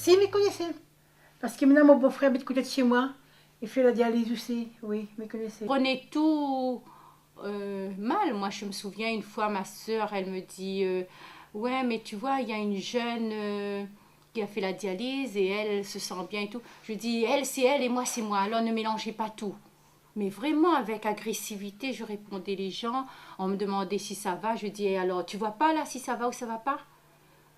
Si, ils me connaissaient. Parce que maintenant, mon beau-frère habite côté de chez moi. Il fait la dialyse aussi. Oui, ils me connaissaient. Prenez tout mal. Moi, je me souviens une fois, ma soeur, elle me dit ouais, mais tu vois, il y a une jeune qui a fait la dialyse et elle se sent bien et tout. Je dis, elle, c'est elle et moi, c'est moi. Alors ne mélangez pas tout. Mais vraiment, avec agressivité, je répondais les gens. On me demandait si ça va. Je dis, et alors, tu vois pas là si ça va ou ça va pas?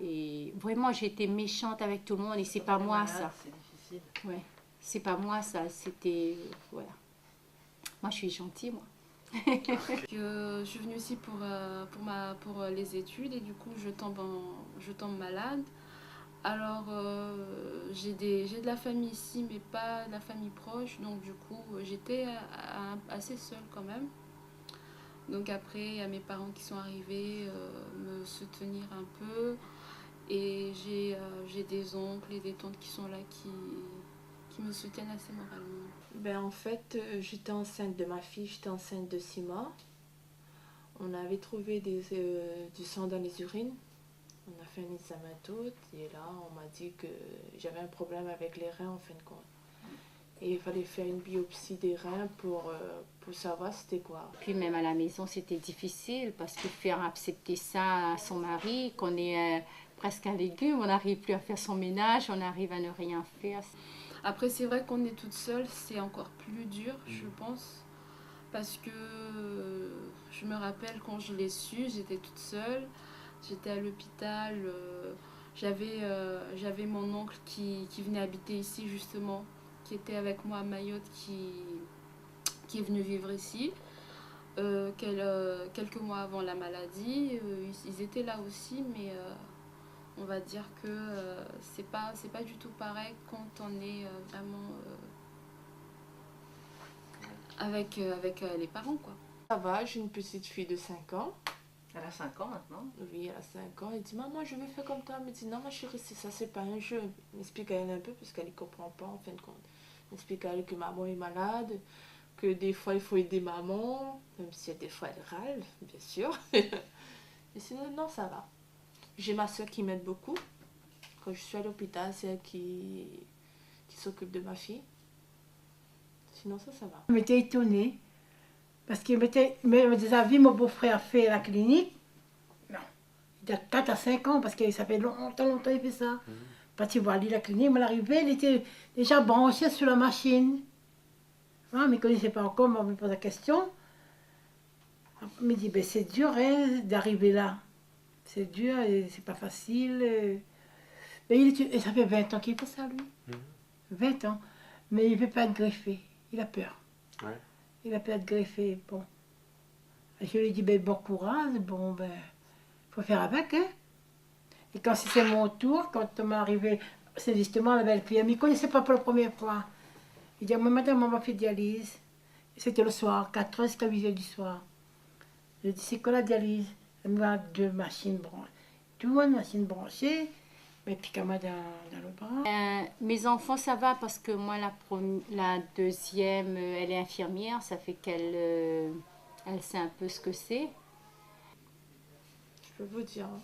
Et vraiment, j'étais méchante avec tout le monde et c'est pas moi ça. C'est difficile. Ouais, c'est pas moi ça. C'était. Voilà. Moi, je suis gentille, moi. Je suis venue ici pour les études et du coup je tombe malade. Alors j'ai de la famille ici mais pas de la famille proche, donc du coup j'étais assez seule quand même. Donc après il y a mes parents qui sont arrivés me soutenir un peu et j'ai des oncles et des tantes qui sont là qui me soutiennent assez moralement. Ben, en fait, j'étais enceinte de ma fille, j'étais enceinte de 6 mois. On avait trouvé du sang dans les urines. On a fait un examen tout et là on m'a dit que j'avais un problème avec les reins en fin de compte. Et il fallait faire une biopsie des reins pour savoir c'était quoi. Puis même à la maison, c'était difficile parce que faire accepter ça à son mari, qu'on est presque un légume, on n'arrive plus à faire son ménage, on arrive à ne rien faire. Après c'est vrai qu'on est toute seule, c'est encore plus dur je pense. Parce que je me rappelle quand je l'ai su, j'étais toute seule, j'étais à l'hôpital, j'avais mon oncle qui venait habiter ici justement, qui était avec moi à Mayotte, qui est venu vivre ici. Quelques mois avant la maladie, ils étaient là aussi, mais on va dire que c'est pas du tout pareil quand on est vraiment avec les parents quoi. Ça va, j'ai une petite fille de 5 ans. Elle a 5 ans maintenant. Oui, elle a 5 ans. Elle dit, maman, je vais faire comme toi. Elle me dit, non, ma chérie, ça, c'est pas un jeu. M'explique à elle un peu, parce qu'elle ne comprend pas, en fin de compte. M'explique à elle que maman est malade, que des fois, il faut aider maman, même si des fois, elle râle, bien sûr. Mais sinon, non, ça va. J'ai ma soeur qui m'aide beaucoup. Quand je suis à l'hôpital, c'est elle qui s'occupe de ma fille. Sinon, ça va. Je m'étais étonnée. Parce qu'il me disait, vu mon beau-frère fait la clinique. Non. Il a 4 à 5 ans, parce que ça fait longtemps qu'il fait ça. Quand il voit aller à la clinique, mais l'arrivée, il était déjà branché sur la machine. Ah, mais il ne connaissait pas encore, on me pose la question. Il me dit, ben, c'est dur hein, d'arriver là. C'est dur, c'est pas facile. Mais et ça fait 20 ans qu'il fait ça, lui. 20 ans. Mais il ne veut pas être greffé. Il a peur. Ouais. Il a peur de greffer. Bon. Je lui ai dit, ben, bon courage, bon, ben, faut faire avec, hein. Et quand c'est mon tour, quand on m'est arrivé, c'est justement la belle-fille, elle ne me connaissait pas pour la première fois. Il dit, moi, madame, on m'a fait dialyse. C'était le soir, 4h jusqu'à 8h du soir. Je lui ai dit, c'est quoi la dialyse? Elle me dit, 2 machines branchées. Tout, une machine branchée, mes petits camarades dans le bras. Mes enfants, ça va parce que moi, la deuxième, elle est infirmière, ça fait qu'elle elle sait un peu ce que c'est. Je peux vous dire. Hein.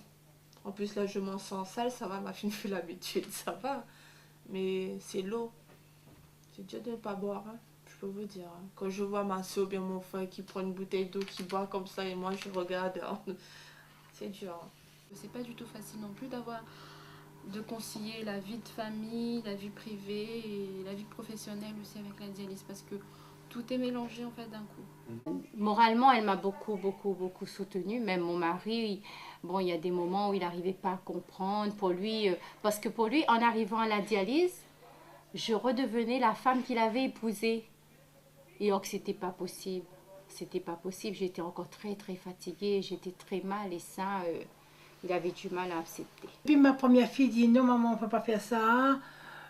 En plus, là, je m'en sens sale, ça va, ma fille me fait l'habitude, ça va. Mais c'est l'eau. C'est dur de ne pas boire, hein. Je peux vous dire. Hein. Quand je vois ma soeur ou bien mon frère qui prend une bouteille d'eau, qui boit comme ça, et moi, je regarde, hein. C'est dur. Hein. C'est pas du tout facile non plus de concilier la vie de famille, la vie privée et la vie professionnelle aussi avec la dialyse parce que tout est mélangé en fait d'un coup. Moralement, elle m'a beaucoup soutenue. Même mon mari, bon, il y a des moments où il n'arrivait pas à comprendre. Pour lui, parce que pour lui, en arrivant à la dialyse, je redevenais la femme qu'il avait épousée. Et donc, c'était pas possible. C'était pas possible. J'étais encore très fatiguée. J'étais très mal et ça, il avait du mal à accepter. Puis ma première fille dit, non maman, on ne peut pas faire ça.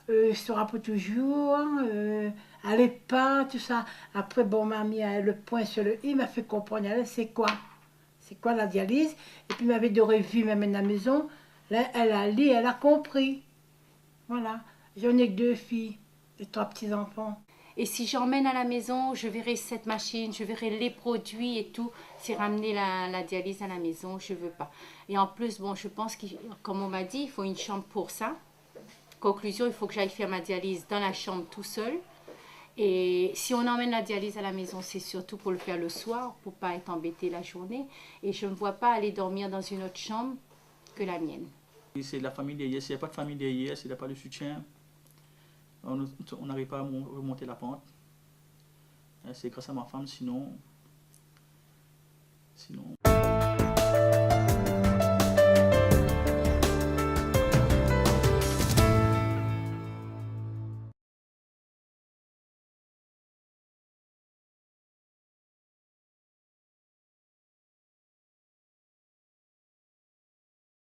Je serai pour toujours. Allez pas, tout ça. Après, bon, m'a mis le point sur le i, m'a fait comprendre, c'est quoi? C'est quoi la dialyse? Et puis, m'avait de revue, même à la maison. Là, elle a lu, elle a compris. Voilà. J'en ai que 2 filles, et 3 petits-enfants. Et si j'emmène à la maison, je verrai cette machine, je verrai les produits et tout. C'est ramener la dialyse à la maison, je ne veux pas. Et en plus, bon, je pense que, comme on m'a dit, il faut une chambre pour ça. Conclusion, il faut que j'aille faire ma dialyse dans la chambre tout seul. Et si on emmène la dialyse à la maison, c'est surtout pour le faire le soir, pour ne pas être embêté la journée. Et je ne me vois pas aller dormir dans une autre chambre que la mienne. C'est la famille derrière. S'il n'y a pas de famille derrière, s'il n'y a pas de soutien, on n'arrive pas à remonter la pente. C'est grâce à ma femme, sinon